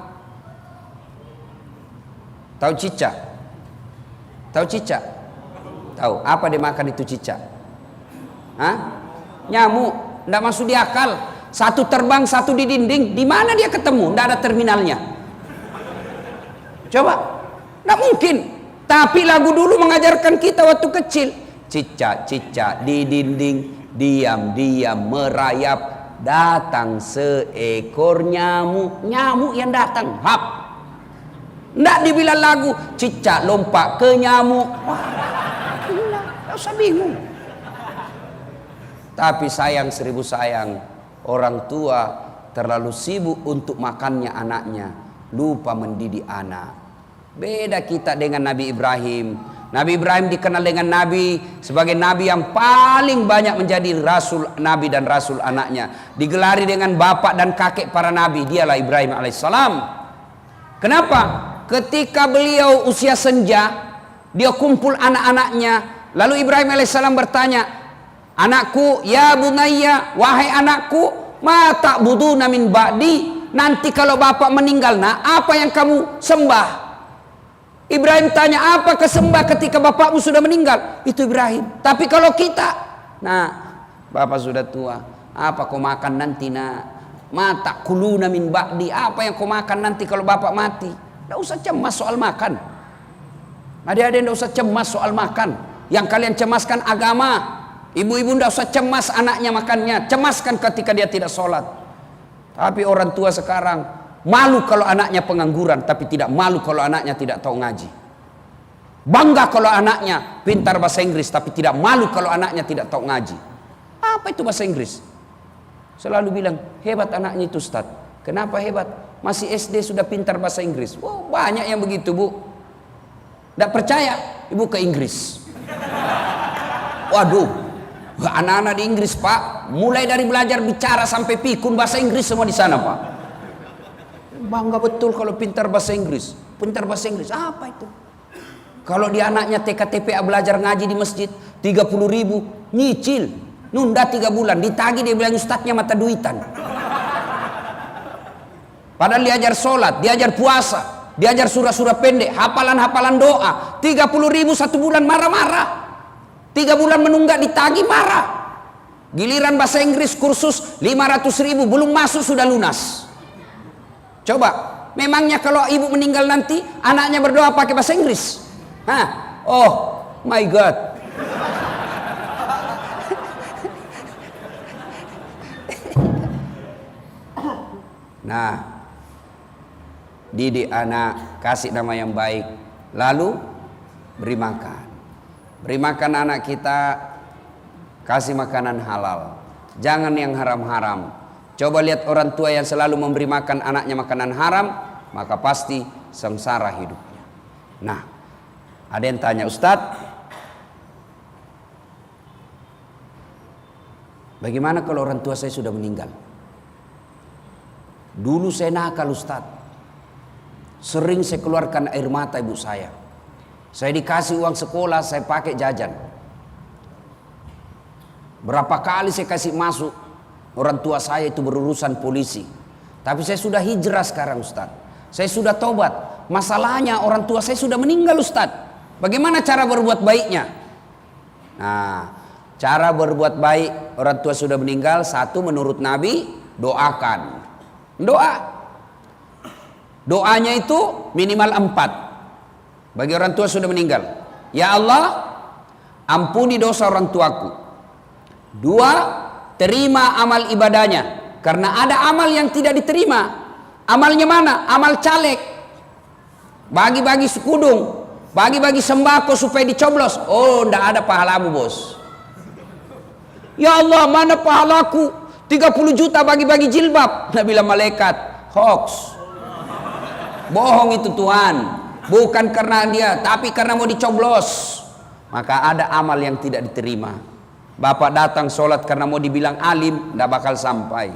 Tahu cicak? Tahu cicak? Tahu apa dia makan itu cicak? Hah? Nyamuk. Tidak masuk di akal. Satu terbang, satu di dinding. Di mana dia ketemu? Tidak ada terminalnya. Coba. Tidak mungkin. Tapi lagu dulu mengajarkan kita waktu kecil. Cicak-cicak di dinding, diam-diam merayap. Datang seekor nyamuk. Nyamuk yang datang. Hap. Tidak dibilang lagu cicak lompat ke nyamuk. Wah, tidak usah bingung. Tapi sayang seribu sayang, orang tua terlalu sibuk untuk makannya anaknya, lupa mendidik anak. Beda kita dengan Nabi Ibrahim. Nabi Ibrahim dikenal dengan Nabi sebagai Nabi yang paling banyak menjadi Rasul Nabi dan Rasul anaknya. Digelari dengan bapak dan kakek para Nabi. Dialah Ibrahim alaihissalam. Kenapa? Ketika beliau usia senja, dia kumpul anak-anaknya. Lalu Ibrahim alaihissalam bertanya, anakku, ya bunayya, wahai anakku, ma ta'buduna min ba'di, nanti kalau bapak meninggal, nah apa yang kamu sembah? Ibrahim tanya, apa kesembah ketika bapakmu sudah meninggal? Itu Ibrahim. Tapi kalau kita, nah bapak sudah tua, apa kau makan nanti nak? Mata kuluna min ba'di, apa yang kau makan nanti kalau bapak mati? Tidak usah cemas soal makan. Adik-adik tidak usah cemas soal makan. Yang kalian cemaskan agama. Ibu-ibu tidak usah cemas anaknya makannya. Cemaskan ketika dia tidak sholat. Tapi orang tua sekarang malu kalau anaknya pengangguran, tapi tidak malu kalau anaknya tidak tahu ngaji. Bangga kalau anaknya pintar bahasa Inggris, tapi tidak malu kalau anaknya tidak tahu ngaji. Apa itu bahasa Inggris? Selalu bilang, hebat anaknya itu Ustaz. Kenapa hebat? Masih SD sudah pintar bahasa Inggris. Wow, banyak yang begitu, Bu. Tidak percaya, ibu ke Inggris. Waduh, anak-anak di Inggris, Pak, mulai dari belajar bicara sampai pikun bahasa Inggris semua di sana, Pak. Bangga betul kalau pintar bahasa Inggris. Pintar bahasa Inggris, apa itu? Kalau dia anaknya TKTPA belajar ngaji di masjid 30.000, nyicil, nunda 3 bulan, ditagih dia bilang ustadznya mata duitan. Padahal diajar sholat, diajar puasa, diajar surah-surah pendek, hafalan-hafalan doa, 30.000 1 bulan marah-marah. 3 bulan menunggak ditagih marah. Giliran bahasa Inggris kursus 500.000 belum masuk sudah lunas. Coba, memangnya kalau ibu meninggal nanti anaknya berdoa pakai bahasa Inggris? Hah? Oh my God. Nah, didik anak, kasih nama yang baik. Lalu beri makan. Beri makan anak kita, kasih makanan halal. Jangan yang haram-haram. Coba lihat orang tua yang selalu memberi makan anaknya makanan haram, maka pasti sengsara hidupnya. Nah, ada yang tanya, Ustadz, bagaimana kalau orang tua saya sudah meninggal? Dulu saya nakal, Ustadz. Sering saya keluarkan air mata ibu saya. Saya dikasih uang sekolah, saya pakai jajan. Berapa kali saya kasih masuk orang tua saya itu berurusan polisi. Tapi saya sudah hijrah sekarang, Ustadz. Saya sudah tobat. Masalahnya orang tua saya sudah meninggal, Ustadz. Bagaimana cara berbuat baiknya? Nah, cara berbuat baik orang tua sudah meninggal, satu menurut Nabi, doakan. Doanya itu minimal 4 bagi orang tua sudah meninggal. Ya Allah, ampuni dosa orang tuaku. 2, terima amal ibadahnya. Karena ada amal yang tidak diterima. Amalnya mana? Amal caleg. Bagi-bagi sekudung, bagi-bagi sembako supaya dicoblos. Oh, tidak ada pahalamu, bos. Ya Allah, mana pahalaku? 30 juta bagi-bagi jilbab. Nah, bilang malaikat, hoax. Bohong itu Tuhan. Bukan karena dia, tapi karena mau dicoblos. Maka ada amal yang tidak diterima. Bapak datang sholat karena mau dibilang alim, tidak bakal sampai.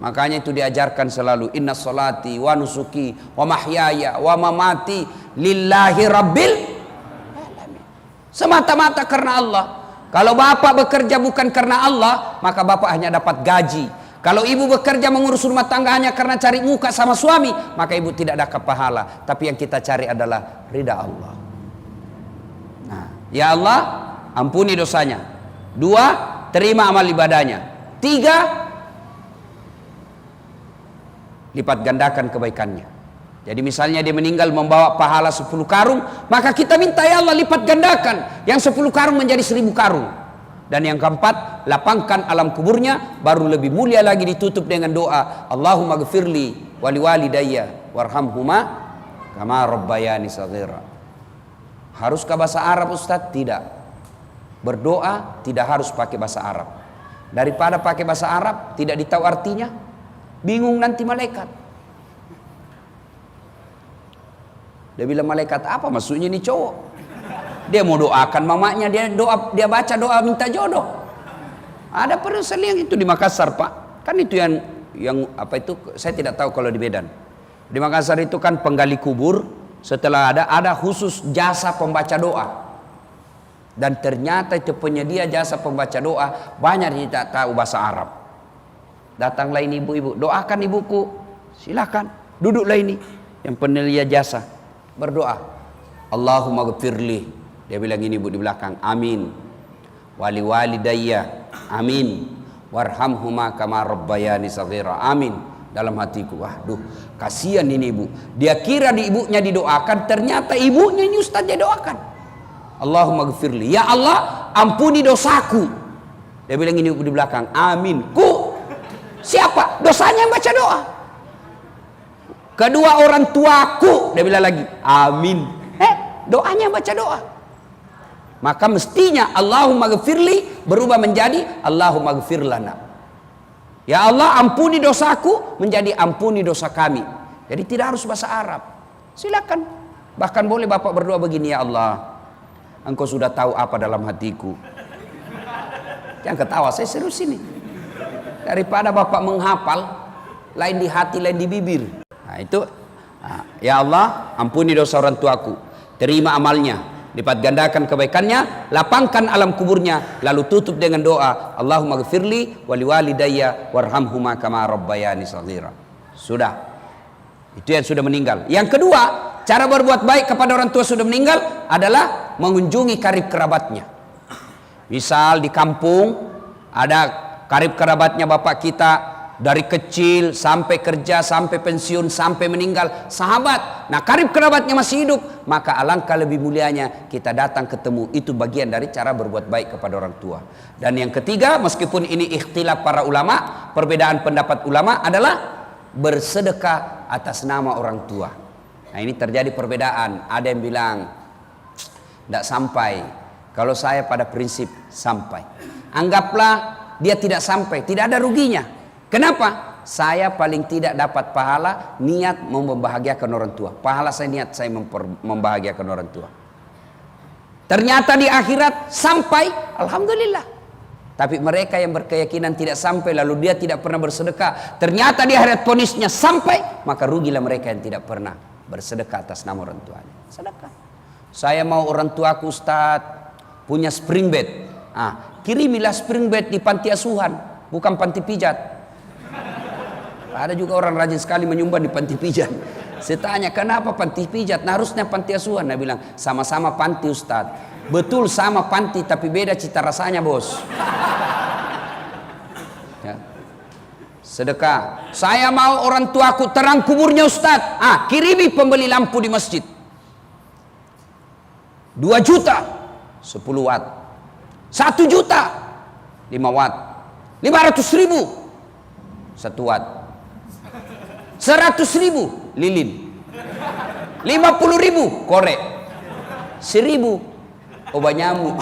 Makanya itu diajarkan selalu, inna sholati wa nusuki wa mahyaya wa mamati lillahi rabbil alamin. Semata-mata karena Allah. Kalau bapak bekerja bukan karena Allah, maka bapak hanya dapat gaji. Kalau ibu bekerja mengurus rumah tangga hanya karena cari muka sama suami, maka ibu tidak dapat pahala. Tapi yang kita cari adalah ridha Allah. Nah, ya Allah, ampuni dosanya. 2, terima amal ibadahnya. 3, lipat gandakan kebaikannya. Jadi misalnya dia meninggal membawa pahala 10 karung, maka kita minta ya Allah lipat gandakan. Yang 10 karung menjadi 1000 karung. Dan yang keempat, lapangkan alam kuburnya, baru lebih mulia lagi ditutup dengan doa, Allahumma gfirli wali walidayya warhamhuma kama rabbayani shaghira. Haruskah bahasa Arab, Ustaz? Tidak. Berdoa tidak harus pakai bahasa Arab. Daripada pakai bahasa Arab tidak ditahu artinya, bingung nanti malaikat. Dia bilang, malaikat apa maksudnya ini cowok? Dia mau doakan mamanya, dia baca doa minta jodoh. Ada perselisihan itu di Makassar, Pak. Kan itu yang apa itu, saya tidak tahu kalau di Medan. Di Makassar itu kan penggali kubur, setelah ada khusus jasa pembaca doa. Dan ternyata itu penyedia jasa pembaca doa banyak yang tidak tahu bahasa Arab. Datanglah ini ibu-ibu, doakan ibuku. Silakan, duduklah ini yang penyedia jasa. Berdoa, Allahumma gfirli. Dia bilang ini ibu di belakang, amin. Wali walidayya, amin. Warhamhuma kama rabbayani shaghira, amin. Dalam hatiku, waduh, kasihan ini ibu. Dia kira di ibunya didoakan, ternyata ibunya ini ustaz dia doakan. Allahumma gfirli, ya Allah ampuni dosaku. Dia bilang ini ibu di belakang, amin. Siapa? Dosanya yang baca doa. Kedua orang tuaku, dia bilang lagi, amin. Doanya baca doa. Maka mestinya Allahumma gfirli berubah menjadi Allahumma gfir lana. Ya Allah ampuni dosaku menjadi ampuni dosa kami. Jadi tidak harus bahasa Arab. Silakan. Bahkan boleh bapak berdoa begini, ya Allah, Engkau sudah tahu apa dalam hatiku. Jangan ketawa, saya serius ini. Daripada bapak menghafal, lain di hati, lain di bibir. Nah itu, ya Allah ampuni dosa orang tuaku, terima amalnya, lipat gandakan kebaikannya, lapangkan alam kuburnya, lalu tutup dengan doa, Allahumma gfirli wali walidayya warhamhuma kama rabbayani shaghira. Sudah, itu yang sudah meninggal. Yang kedua, cara berbuat baik kepada orang tua sudah meninggal adalah mengunjungi karib kerabatnya. Misal di kampung ada karib kerabatnya bapak kita, dari kecil sampai kerja, sampai pensiun, sampai meninggal, sahabat. Nah karib kerabatnya masih hidup, maka alangkah lebih mulianya kita datang ketemu. Itu bagian dari cara berbuat baik kepada orang tua. Dan yang ketiga, meskipun ini ikhtilaf para ulama, perbedaan pendapat ulama adalah bersedekah atas nama orang tua. Nah ini terjadi perbedaan. Ada yang bilang tidak sampai. Kalau saya pada prinsip sampai. Anggaplah dia tidak sampai, tidak ada ruginya. Kenapa? Saya paling tidak dapat pahala niat membahagiakan orang tua. Pahala saya niat saya membahagiakan orang tua. Ternyata di akhirat sampai, alhamdulillah. Tapi mereka yang berkeyakinan tidak sampai lalu dia tidak pernah bersedekah, ternyata di akhirat ponisnya sampai, maka rugilah mereka yang tidak pernah bersedekah atas nama orang tuanya. Sedekah. Saya mau orang tuaku Ustaz punya spring bed. Kirimilah spring bed di panti asuhan, bukan panti pijat. Ada juga orang rajin sekali menyumbang di panti pijat. Saya tanya, kenapa panti pijat? Nah, harusnya panti asuhan. Dia bilang, sama-sama panti Ustaz. Betul sama panti, tapi beda cita rasanya bos. Ya. Sedekah. Saya mau orang tuaku terang kuburnya Ustaz. Kirimi pembeli lampu di masjid. 2 juta 10 watt. 1 juta 5 watt. 500 ribu 1 watt. 100 ribu lilin. 50 ribu korek. 1000 obat nyamuk.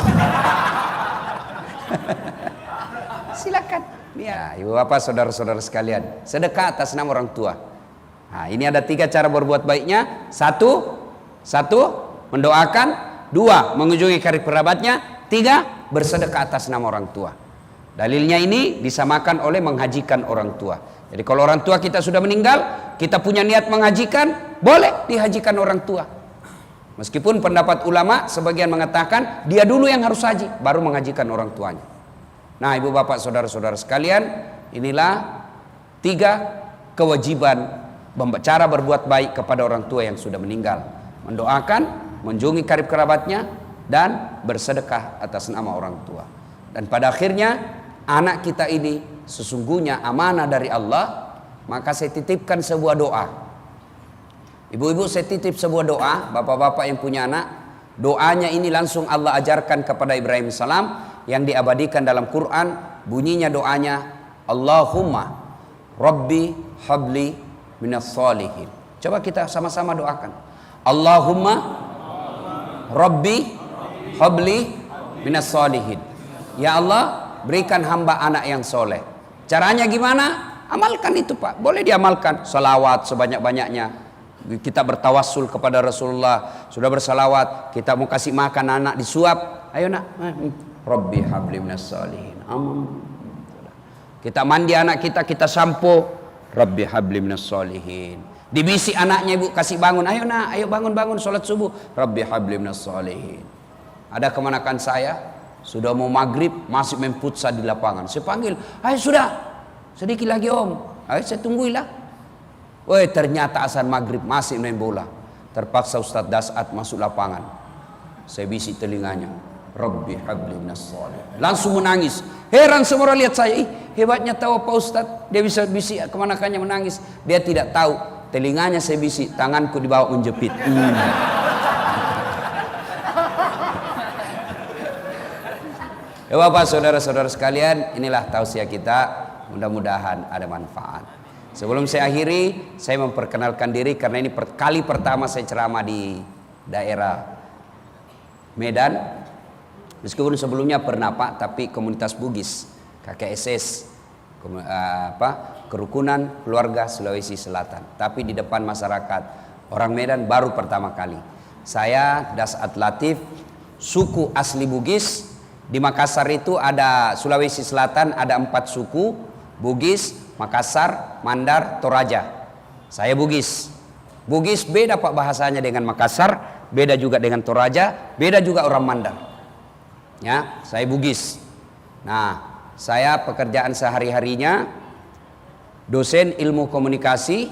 Silakan. Ya, ibu bapak saudara-saudara sekalian, sedekah atas nama orang tua. Nah, ini ada 3 cara berbuat baiknya. Satu, mendoakan. 2, mengunjungi karib kerabatnya. 3, bersedekah atas nama orang tua. Dalilnya ini disamakan oleh menghajikan orang tua. Jadi kalau orang tua kita sudah meninggal, kita punya niat menghajikan, boleh dihajikan orang tua. Meskipun pendapat ulama sebagian mengatakan dia dulu yang harus haji, baru menghajikan orang tuanya. Nah, ibu bapak saudara-saudara sekalian, inilah 3 kewajiban cara berbuat baik kepada orang tua yang sudah meninggal. Mendoakan, mengunjungi karib kerabatnya, dan bersedekah atas nama orang tua. Dan pada akhirnya anak kita ini sesungguhnya amanah dari Allah. Maka saya titipkan sebuah doa. Ibu-ibu, saya titip sebuah doa. Bapak-bapak yang punya anak, doanya ini langsung Allah ajarkan kepada Ibrahim salam, yang diabadikan dalam Quran. Bunyinya doanya, Allahumma Rabbi habli minas solihin. Coba kita sama-sama doakan. Allahumma Rabbi habli minas solihin. Ya Allah, berikan hamba anak yang soleh. Caranya gimana? Amalkan itu Pak. Boleh diamalkan. Salawat sebanyak-banyaknya. Kita bertawassul kepada Rasulullah. Sudah bersalawat, kita mau kasih makan anak, disuap. Ayo nak, Rabbi habli minas solihin. Kita mandi anak kita, kita sampo, Rabbi habli minas solihin. Dibisi anaknya, ibu kasih bangun. Ayo nak, ayo bangun-bangun sholat subuh, Rabbi habli minas solihin. Ada kemanakan saya? Sudah mau maghrib, masih main futsal di lapangan. Saya panggil, ayo sudah, sedikit lagi om. Ayo saya tungguilah. Woi, ternyata azan maghrib masih main bola. Terpaksa Ustaz Dasat masuk lapangan. Saya bisi telinganya, Rabbi habli minas solihin. Langsung menangis. Heran semua orang lihat saya. Hebatnya tahu Pak Ustaz, dia bisa bisi kemanakannya menangis. Dia tidak tahu, telinganya saya bisi, tanganku di bawah menjepit. Ya Bapak, saudara-saudara sekalian, inilah tausiah kita. Mudah-mudahan ada manfaat. Sebelum saya akhiri, saya memperkenalkan diri karena ini kali pertama saya ceramah di daerah Medan. Meskipun sebelumnya pernah Pak, tapi komunitas Bugis, KKSS, Kerukunan Keluarga Sulawesi Selatan. Tapi di depan masyarakat orang Medan baru pertama kali. Saya Dasat Latif, suku asli Bugis. Di Makassar itu ada Sulawesi Selatan ada 4 suku, Bugis, Makassar, Mandar, Toraja. Saya Bugis. Bugis beda Pak bahasanya dengan Makassar, beda juga dengan Toraja, beda juga orang Mandar. Ya, saya Bugis. Nah, saya pekerjaan sehari-harinya dosen ilmu komunikasi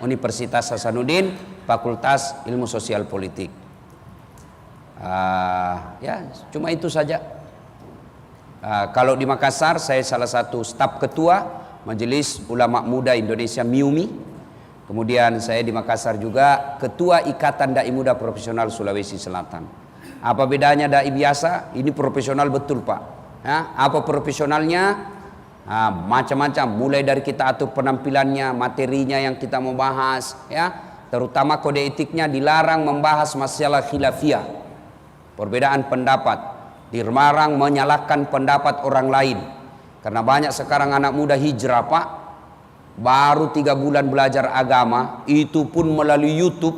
Universitas Hasanuddin, Fakultas Ilmu Sosial Politik. Ya, cuma itu saja. Kalau di Makassar saya salah satu staf ketua Majelis Ulama Muda Indonesia MIUMI. Kemudian saya di Makassar juga ketua Ikatan Dai Muda Profesional Sulawesi Selatan. Apa bedanya dai biasa? Ini profesional betul Pak. Ya, apa profesionalnya? Macam-macam. Mulai dari kita atur penampilannya, materinya yang kita mau bahas, ya. Terutama kode etiknya dilarang membahas masalah khilafiyah. perbedaan pendapat, dilarang menyalahkan pendapat orang lain. Karena banyak sekarang anak muda hijrah Pak, baru 3 bulan belajar agama, itu pun melalui YouTube,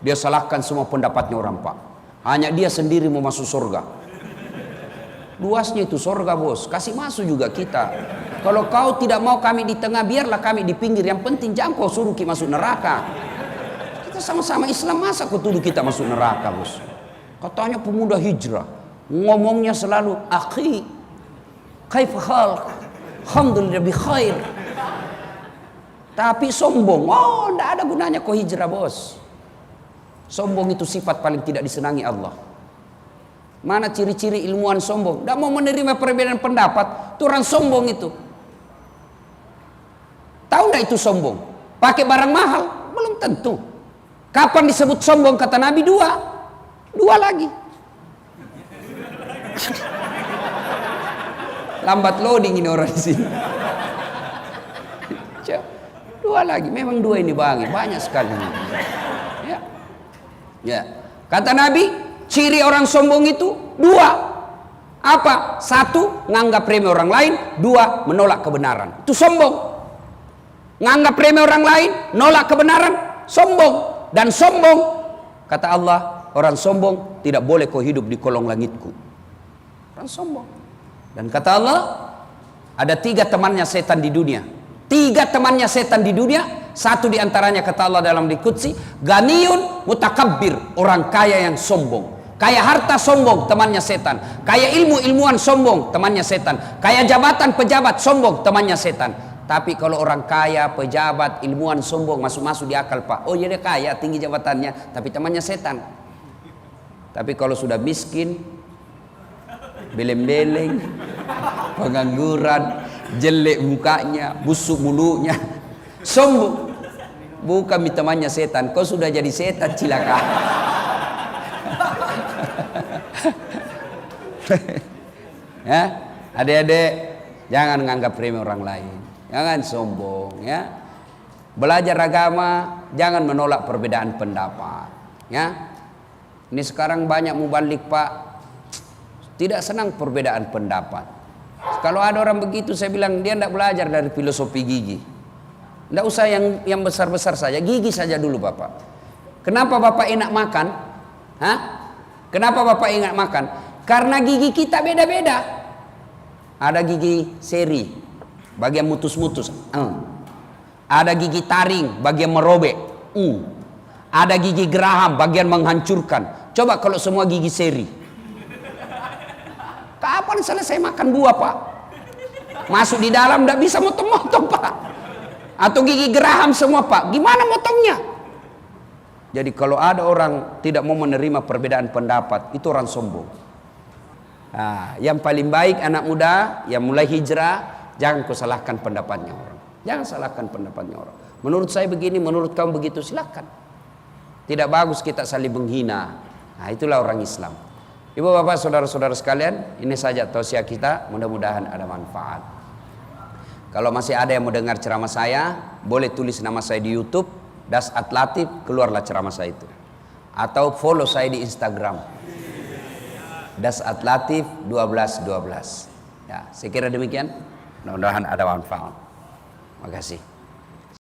dia salahkan semua pendapatnya orang Pak. Hanya dia sendiri mau masuk surga. Luasnya itu surga bos, kasih masuk juga kita. Kalau kau tidak mau kami di tengah, biarlah kami di pinggir. Yang penting jangan kau suruh kita masuk neraka. Kita sama-sama Islam, masa kau tuduh kita masuk neraka bos. Katanya pemuda hijrah, ngomongnya selalu akhi, kaifa hal, alhamdulillah bi khair. Tapi sombong, oh tidak ada gunanya kau hijrah bos. Sombong itu sifat paling tidak disenangi Allah. Mana ciri-ciri ilmuwan sombong? Tidak mau menerima perbedaan pendapat, itu orang sombong itu. Tahu tidak itu sombong? Pakai barang mahal? Belum tentu. Kapan disebut sombong? Kata Nabi 2 lagi. Lambat loading ini orang di sini. 2 lagi, memang 2 ini banyak sekali. Ya. Kata Nabi, ciri orang sombong itu 2. Apa? 1, nganggap remeh orang lain. 2, menolak kebenaran. Itu sombong. Nganggap remeh orang lain, nolak kebenaran, sombong. Dan sombong, kata Allah, orang sombong tidak boleh kau hidup di kolong langitku. Orang sombong. Dan kata Allah, ada 3 temannya setan di dunia. 3 temannya setan di dunia. 1 diantaranya kata Allah dalam Qudsi, ganiyun mutakabbir, orang kaya yang sombong. Kaya harta sombong, temannya setan. Kaya ilmuwan sombong, temannya setan. Kaya jabatan pejabat sombong, temannya setan. Tapi kalau orang kaya, pejabat, ilmuwan sombong, masuk-masuk di akal Pak. Oh iya dia kaya, tinggi jabatannya, tapi temannya setan. Tapi kalau sudah miskin, beleng-beleng, pengangguran, jelek mukanya, busuk mulutnya, sombong, bukan temannya setan. Kau sudah jadi setan, cilaka. Ya, adik-adik, jangan menganggap remeh orang lain, jangan sombong, ya. Belajar agama, jangan menolak perbedaan pendapat, ya. Ini sekarang banyak mubalik Pak, tidak senang perbedaan pendapat. Kalau ada orang begitu, saya bilang dia tidak belajar dari filosofi gigi. Tidak usah yang besar-besar saja, gigi saja dulu Bapak. Kenapa Bapak enak makan? Hah? Kenapa Bapak enak makan? Karena gigi kita beda-beda. Ada gigi seri, bagian mutus-mutus. Ada gigi taring, bagian merobek. Ada gigi geraham, bagian menghancurkan. Coba kalau semua gigi seri. Kapan selesai makan buah Pak? Masuk di dalam tidak bisa motong-motong Pak. Atau gigi geraham semua Pak, gimana motongnya? Jadi kalau ada orang tidak mau menerima perbedaan pendapat, itu orang sombong. Nah, yang paling baik anak muda yang mulai hijrah, jangan kau salahkan pendapatnya orang. Jangan salahkan pendapatnya orang. Menurut saya begini, menurut kamu begitu, silakan. Tidak bagus kita saling menghina. Nah, itulah orang Islam. Ibu bapak saudara-saudara sekalian, ini saja tausiah kita, mudah-mudahan ada manfaat. Kalau masih ada yang mau dengar ceramah saya, boleh tulis nama saya di YouTube, Das'at Latif, keluarlah ceramah saya itu. Atau follow saya di Instagram, Das'at Latif 1212. Ya, saya kira demikian. Mudah-mudahan ada manfaat. Terima kasih.